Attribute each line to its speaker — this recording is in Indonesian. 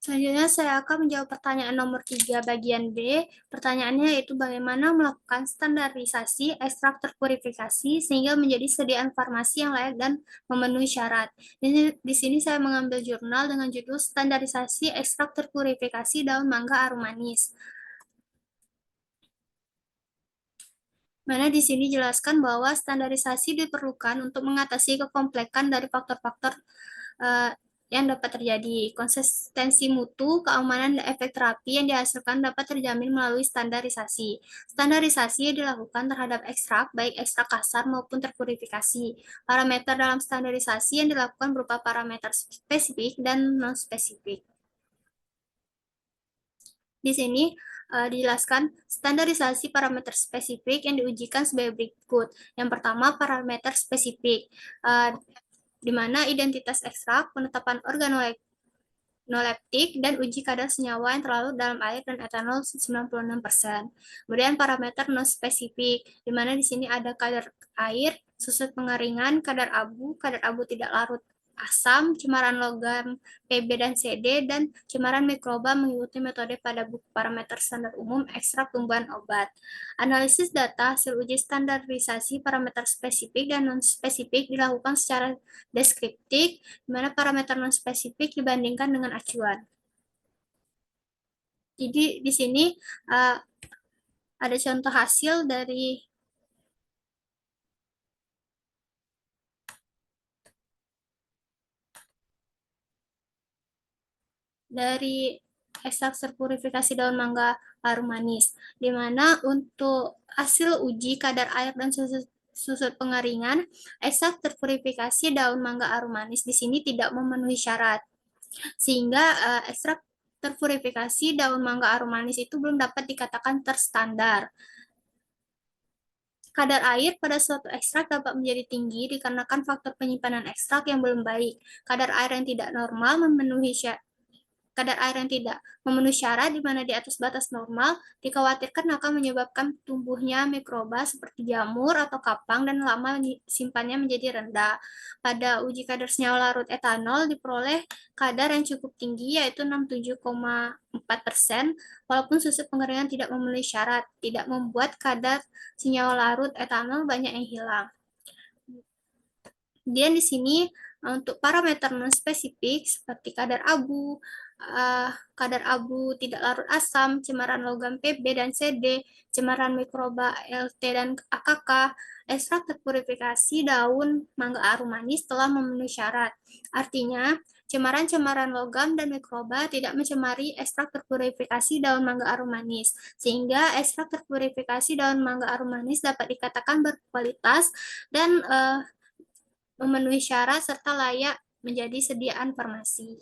Speaker 1: Selanjutnya saya akan menjawab pertanyaan nomor 3 bagian B. Pertanyaannya yaitu bagaimana melakukan standarisasi ekstrak terpurifikasi sehingga menjadi sediaan farmasi yang layak dan memenuhi syarat. Di sini saya mengambil jurnal dengan judul Standarisasi Ekstrak Terpurifikasi Daun Mangga Arum Manis. Mana di sini jelaskan bahwa standarisasi diperlukan untuk mengatasi kekomplekan dari faktor-faktor yang dapat terjadi. Konsistensi mutu, keamanan, dan efek terapi yang dihasilkan dapat terjamin melalui standarisasi. Standarisasi dilakukan terhadap ekstrak, baik ekstrak kasar maupun terpurifikasi. Parameter dalam standarisasi yang dilakukan berupa parameter spesifik dan non-spesifik. Di sini dijelaskan standarisasi parameter spesifik yang diujikan sebagai berikut. Yang pertama, parameter spesifik, di mana identitas ekstrak, penetapan organoleptik, dan uji kadar senyawa yang terlarut dalam air dan etanol 96%. Kemudian parameter non-spesifik, di mana di sini ada kadar air, susut pengeringan, kadar abu tidak larut asam, cemaran logam Pb dan Cd, dan cemaran mikroba mengikuti metode pada buku parameter standar umum ekstrak tumbuhan obat. Analisis data hasil uji standarisasi parameter spesifik dan non-spesifik dilakukan secara deskriptif, di mana parameter non-spesifik dibandingkan dengan acuan. Jadi di sini ada contoh hasil dari ekstrak terpurifikasi daun mangga harum manis, di mana untuk hasil uji kadar air dan susut pengeringan, ekstrak terpurifikasi daun mangga harum manis di sini tidak memenuhi syarat, sehingga ekstrak terpurifikasi daun mangga harum manis itu belum dapat dikatakan terstandar. Kadar air pada suatu ekstrak dapat menjadi tinggi dikarenakan faktor penyimpanan ekstrak yang belum baik. Kadar air yang tidak memenuhi syarat di mana di atas batas normal dikhawatirkan akan menyebabkan tumbuhnya mikroba seperti jamur atau kapang dan lama simpannya menjadi rendah. Pada uji kadar senyawa larut etanol diperoleh kadar yang cukup tinggi yaitu 67,4%, walaupun susut pengeringan tidak memenuhi syarat, tidak membuat kadar senyawa larut etanol banyak yang hilang. Kemudian di sini untuk parameter non-spesifik seperti kadar abu tidak larut asam, cemaran logam Pb dan Cd, cemaran mikroba Lt dan AKK, ekstrak terpurifikasi daun mangga harum manis telah memenuhi syarat. Artinya, cemaran-cemaran logam dan mikroba tidak mencemari ekstrak terpurifikasi daun mangga harum manis, sehingga ekstrak terpurifikasi daun mangga harum manis dapat dikatakan berkualitas dan memenuhi syarat serta layak menjadi sediaan farmasi.